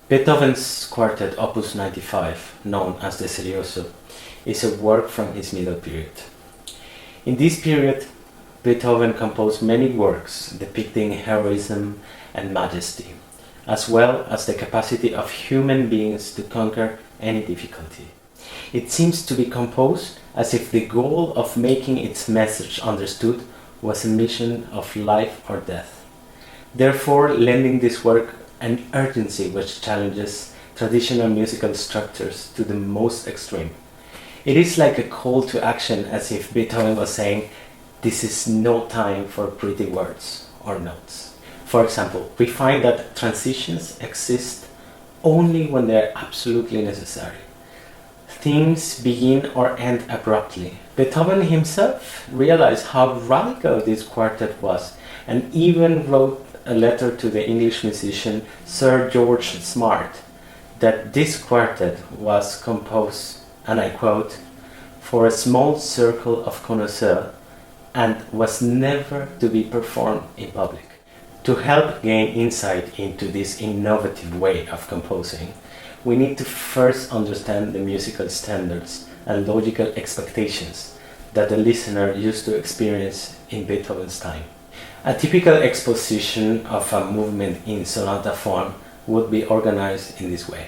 Beethoven's Quartet Opus 95, known as the Serioso, is a work from his middle period. In this period, Beethoven composed many works depicting heroism and majesty, as well as the capacity of human beings to conquer any difficulty. It seems to be composed as if the goal of making its message understood was a mission of life or death, therefore lending this work an urgency which challenges traditional musical structures to the most extreme. It is like a call to action, as if Beethoven was saying, this is no time for pretty words or notes. For example, we find that transitions exist only when they are absolutely necessary. Things begin or end abruptly. Beethoven himself realized how radical this quartet was, and even wrote a letter to the English musician Sir George Smart that this quartet was composed, and I quote, for a small circle of connoisseurs and was never to be performed in public. To help gain insight into this innovative way of composing, we need to first understand the musical standards and logical expectations that the listener used to experience in Beethoven's time. A typical exposition of a movement in sonata form would be organized in this way.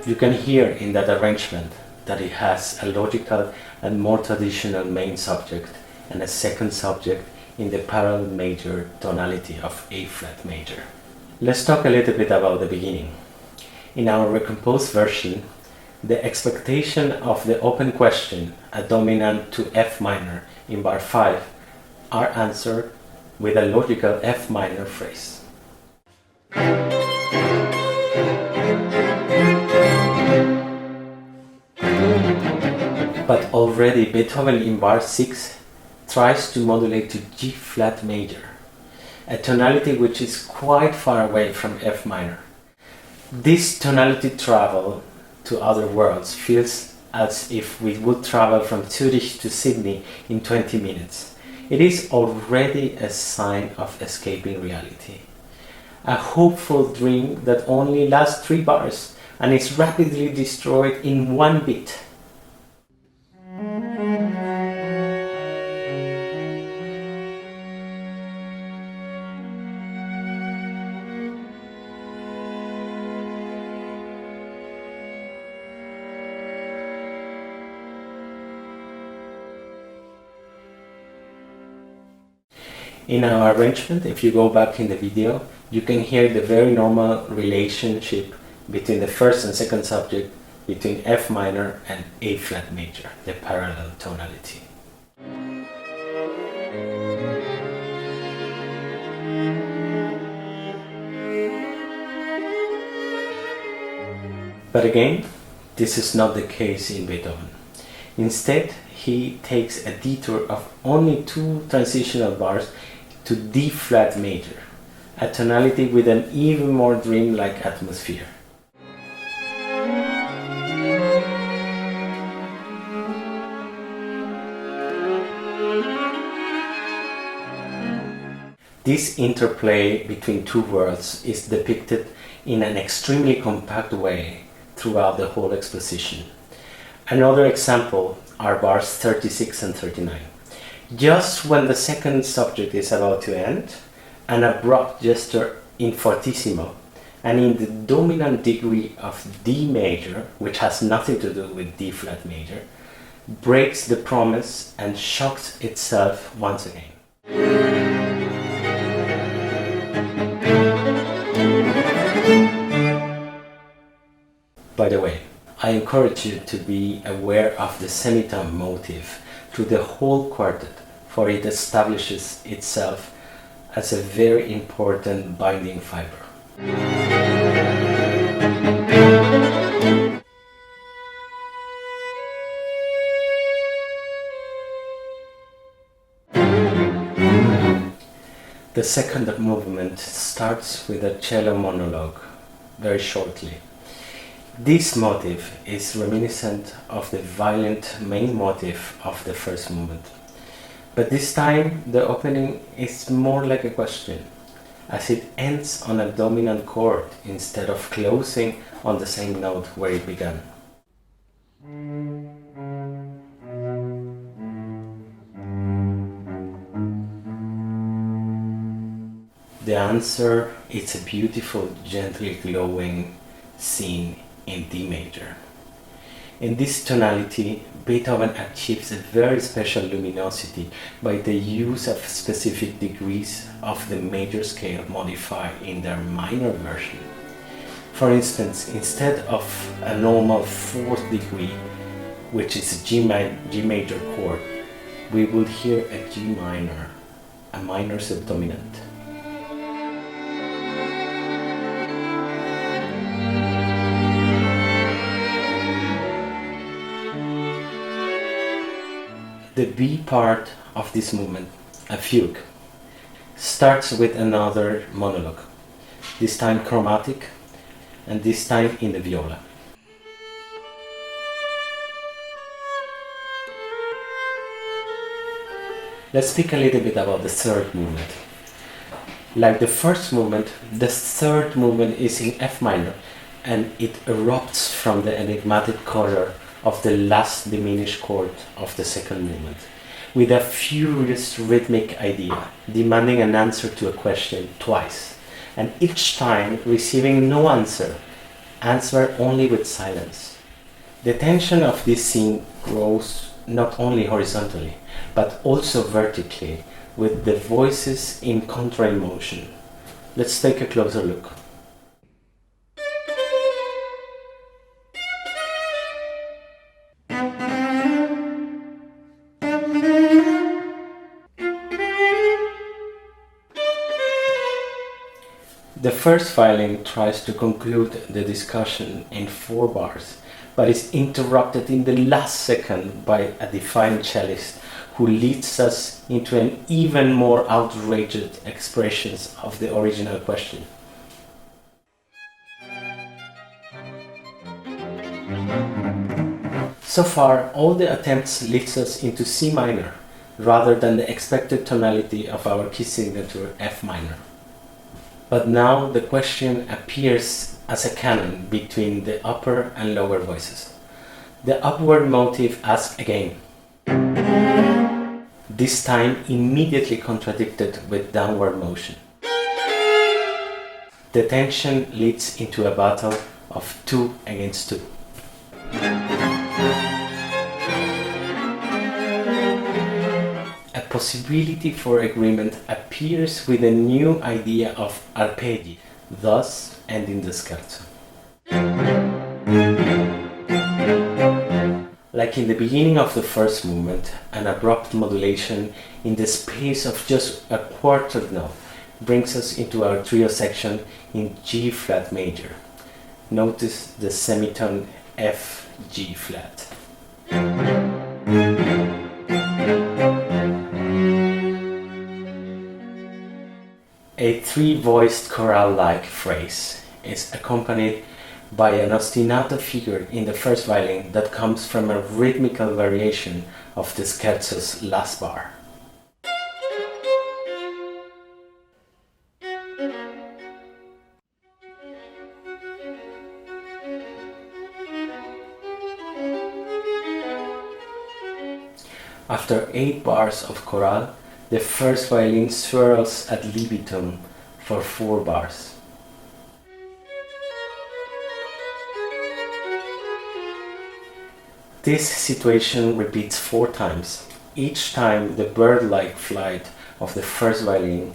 You can hear in that arrangement that it has a logical and more traditional main subject and a second subject in the parallel major tonality of A flat major. Let's talk a little bit about the beginning. In our recomposed version, the expectation of the open question, a dominant to F minor in bar 5, are answered with a logical F minor phrase. But already Beethoven in bar 6 tries to modulate to G flat major, a tonality which is quite far away from F minor. This tonality travel to other worlds feels as if we would travel from Zurich to Sydney in 20 minutes. It is already a sign of escaping reality. A hopeful dream that only lasts 3 bars and is rapidly destroyed in 1 beat. In our arrangement, if you go back in the video, you can hear the very normal relationship between the first and second subject, between F minor and A flat major, the parallel tonality. But again, this is not the case in Beethoven. Instead, he takes a detour of only 2 transitional bars to D flat major, a tonality with an even more dreamlike atmosphere. This interplay between 2 worlds is depicted in an extremely compact way throughout the whole exposition. Another example are bars 36 and 39. Just when the second subject is about to end, an abrupt gesture in fortissimo and in the dominant degree of D major, which has nothing to do with D flat major, breaks the promise and shocks itself once again. By the way, I encourage you to be aware of the semitone motif through the whole quartet, for it establishes itself as a very important binding fiber. The second movement starts with a cello monologue, very shortly. This motif is reminiscent of the violent main motif of the first movement. But this time the opening is more like a question, as it ends on a dominant chord instead of closing on the same note where it began. The answer is a beautiful, gently glowing scene in D major. In this tonality, Beethoven achieves a very special luminosity by the use of specific degrees of the major scale modified in their minor version. For instance, instead of a normal 4th degree, which is a G major chord, we would hear a G minor, a minor subdominant. The B part of this movement, a fugue, starts with another monologue, this time chromatic, and this time in the viola. Let's speak a little bit about the third movement. Like the first movement, the third movement is in F minor, and it erupts from the enigmatic color of the last diminished chord of the second movement, with a furious rhythmic idea, demanding an answer to a question twice, and each time receiving no answer only with silence. The tension of this scene grows not only horizontally, but also vertically, with the voices in contrary motion. Let's take a closer look. The first violin tries to conclude the discussion in 4 bars, but is interrupted in the last second by a defiant cellist who leads us into an even more outrageous expression of the original question. So far, all the attempts leads us into C minor, rather than the expected tonality of our key signature F minor. But now the question appears as a canon between the upper and lower voices. The upward motive asks again, this time immediately contradicted with downward motion. The tension leads into a battle of 2 against 2. A possibility for agreement appears with a new idea of arpeggi, thus ending the scherzo. Like in the beginning of the first movement, an abrupt modulation in the space of just a quarter note brings us into our trio section in G flat major. Notice the semitone F G flat. A 3-voiced chorale-like phrase is accompanied by an ostinato figure in the first violin that comes from a rhythmical variation of the scherzo's last bar. After 8 bars of chorale, the first violin swirls ad libitum for 4 bars. This situation repeats 4 times. Each time the bird-like flight of the first violin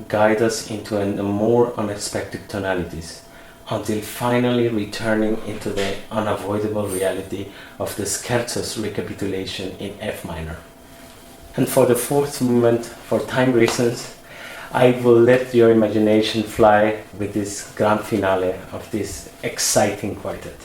guides us into a more unexpected tonalities, until finally returning into the unavoidable reality of the scherzo's recapitulation in F minor. And for the 4th movement, for time reasons, I will let your imagination fly with this grand finale of this exciting quartet.